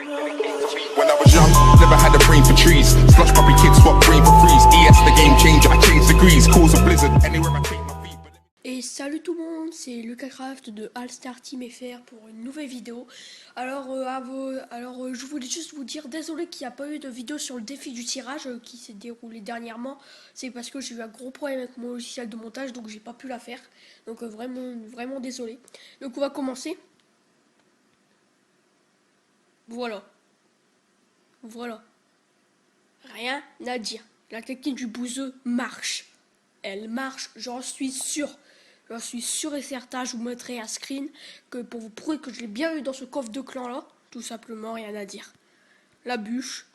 When I was young, never had a brain for trees. Slush puppy kids swap brain for freeze. ES the game changer, I change degrees. Cause a blizzard anywhere I take my feet. Et salut tout le monde, c'est LucaCraft de All-Star Team FR pour une nouvelle vidéo. Alors, je voulais juste vous dire, désolé qu'il n'y a pas eu de vidéo sur le défi du tirage qui s'est déroulé dernièrement. C'est parce que j'ai eu un gros problème avec mon logiciel de montage, donc j'ai pas pu la faire. Donc vraiment désolé. Donc on va commencer. Voilà. Rien à dire. La technique du bouseux marche. Elle marche, j'en suis sûr. J'en suis sûr et certain, je vous mettrai un screen que pour vous prouver que je l'ai bien eu dans ce coffre de clan là. Tout simplement, rien à dire. La bûche.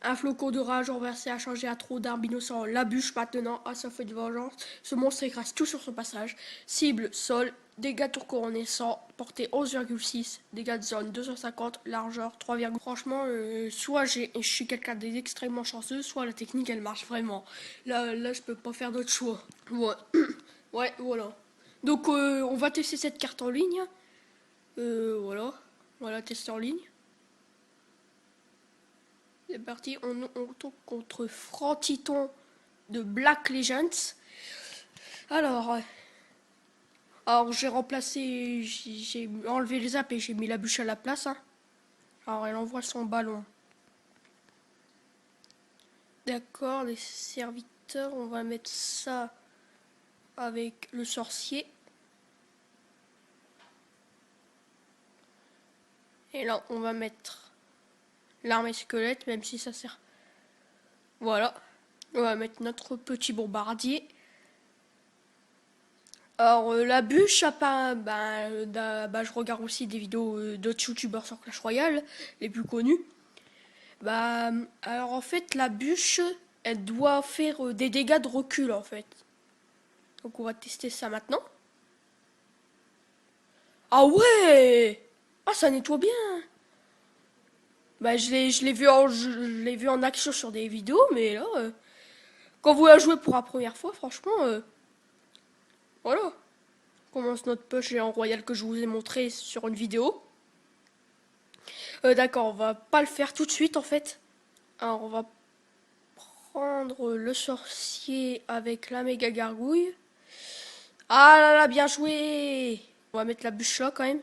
Un flocon de rage renversé a changé à trop d'arbres innocents. La bûche maintenant a sa feuille de vengeance. Ce monstre écrase tout sur son passage. Cible, sol, dégâts tour couronné 100, portée 11,6, dégâts de zone 250, largeur 3, franchement, soit je suis quelqu'un d'extrêmement chanceux, soit la technique elle marche vraiment. Là je peux pas faire d'autre choix. Ouais. Ouais, voilà. Donc on va tester cette carte en ligne. Voilà, tester en ligne. C'est parti, on tombe contre Frantiton de Black Legends. Alors j'ai remplacé, j'ai enlevé les zaps et j'ai mis la bûche à la place. Hein. Alors elle envoie son ballon. D'accord, les serviteurs, on va mettre ça avec le sorcier. Et là, on va mettre l'armée squelette, même si ça sert. Voilà. On va mettre notre petit bombardier. Alors, la bûche, je regarde aussi des vidéos d'autres youtubeurs sur Clash Royale, les plus connus. Alors en fait, la bûche, elle doit faire des dégâts de recul, en fait. Donc on va tester ça maintenant. Ah ouais! Ah, ça nettoie bien! Je l'ai vu en action sur des vidéos, mais là, quand vous la jouez pour la première fois, franchement, voilà. On commence notre push géant royal que je vous ai montré sur une vidéo. D'accord, on va pas le faire tout de suite en fait. Alors on va prendre le sorcier avec la méga gargouille. Ah là là, bien joué! On va mettre la bûche là quand même.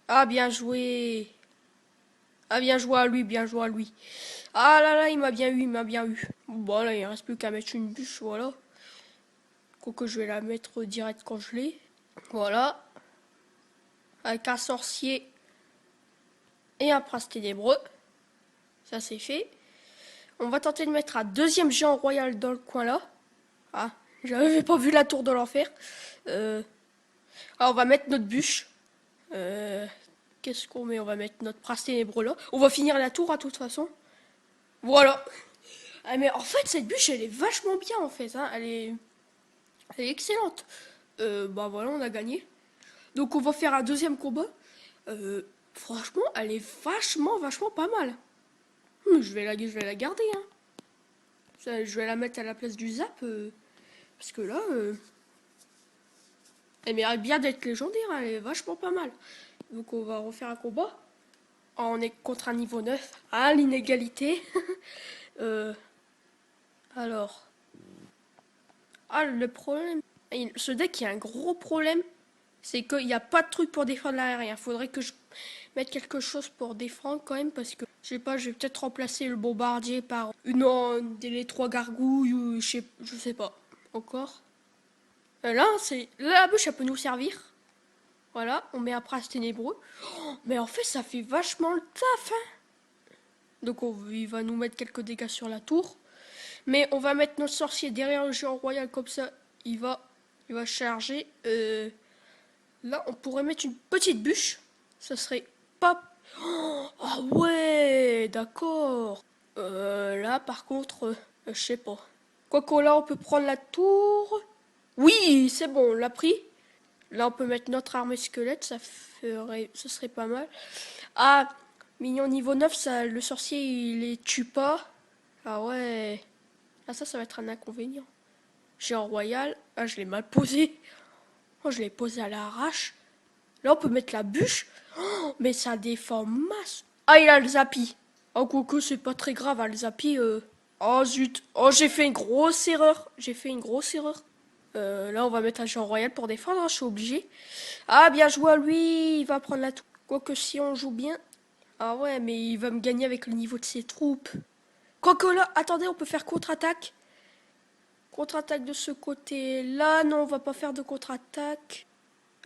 Ah, bien joué! Ah, bien joué à lui, bien joué à lui. Ah là là, il m'a bien eu. Bon là, il ne reste plus qu'à mettre une bûche, voilà. Quoique je vais la mettre direct quand je l'ai. Voilà. Avec un sorcier et un prince ténébreux. Ça c'est fait. On va tenter de mettre un deuxième géant royal dans le coin là. Ah, j'avais pas vu la tour de l'enfer. Alors on va mettre notre bûche. Qu'est-ce qu'on met? On va mettre notre prince ténébreux là. On va finir la tour à toute façon. Voilà. Ah, mais en fait cette bûche elle est vachement bien en fait. Hein. Elle est excellente. Voilà, on a gagné. Donc on va faire un deuxième combat. Franchement, elle est vachement pas mal. Je vais la garder. Hein. Je vais la mettre à la place du zap. Parce que là, elle mérite bien d'être légendaire. Elle est vachement pas mal. Donc on va refaire un combat. On est contre un niveau 9. Ah, l'inégalité. Alors. Ah, le problème. Ce deck, il y a un gros problème. C'est qu'il n'y a pas de truc pour défendre l'aérien. Il faudrait que je mette quelque chose pour défendre quand même. Parce que, je sais pas, je vais peut-être remplacer le bombardier par les 3 gargouilles. Ou je sais pas. Encore. Là, la bûche, elle peut nous servir. Voilà, on met un prince ténébreux. Oh, mais en fait, ça fait vachement le taf. Hein. Donc, il va nous mettre quelques dégâts sur la tour. Mais on va mettre notre sorcier derrière le géant royal. Comme ça, il va charger. Là, on pourrait mettre une petite bûche. Ça serait pas... Oh, ah ouais, d'accord. Là, par contre, je sais pas. Quoique là, on peut prendre la tour. Oui, c'est bon, on l'a pris. Là, on peut mettre notre armée squelette. Ce serait pas mal. Ah, mignon niveau 9, ça, le sorcier, il les tue pas. Ah ouais. Ah, ça va être un inconvénient. Géant royal. Ah, je l'ai mal posé. Oh, je l'ai posé à l'arrache. Là, on peut mettre la bûche. Oh, mais ça défend masse. Ah, il a le Zappy. Oh, quoique, c'est pas très grave, hein, le Zappy. Oh, zut. Oh, j'ai fait une grosse erreur. J'ai fait une grosse erreur. Là, on va mettre un Jean Royal pour défendre, hein, je suis obligé. Ah, bien joué à lui. Il va prendre la tour. Quoique, si on joue bien. Ah ouais, mais il va me gagner avec le niveau de ses troupes. Quoique là, attendez, on peut faire contre-attaque. Contre-attaque de ce côté-là. Non, on va pas faire de contre-attaque.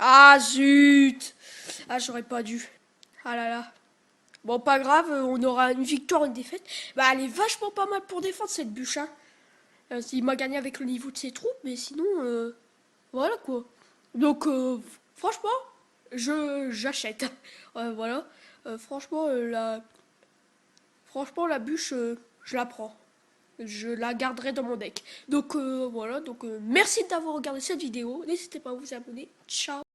Ah, zut. Ah, j'aurais pas dû. Ah là là. Bon, pas grave, on aura une victoire, une défaite. Bah, elle est vachement pas mal pour défendre cette bûche, hein. Il m'a gagné avec le niveau de ses troupes, mais sinon, voilà quoi. Donc, franchement, j'achète. Voilà. Franchement, la bûche, je la prends. Je la garderai dans mon deck. Donc, voilà. Donc, merci d'avoir regardé cette vidéo. N'hésitez pas à vous abonner. Ciao.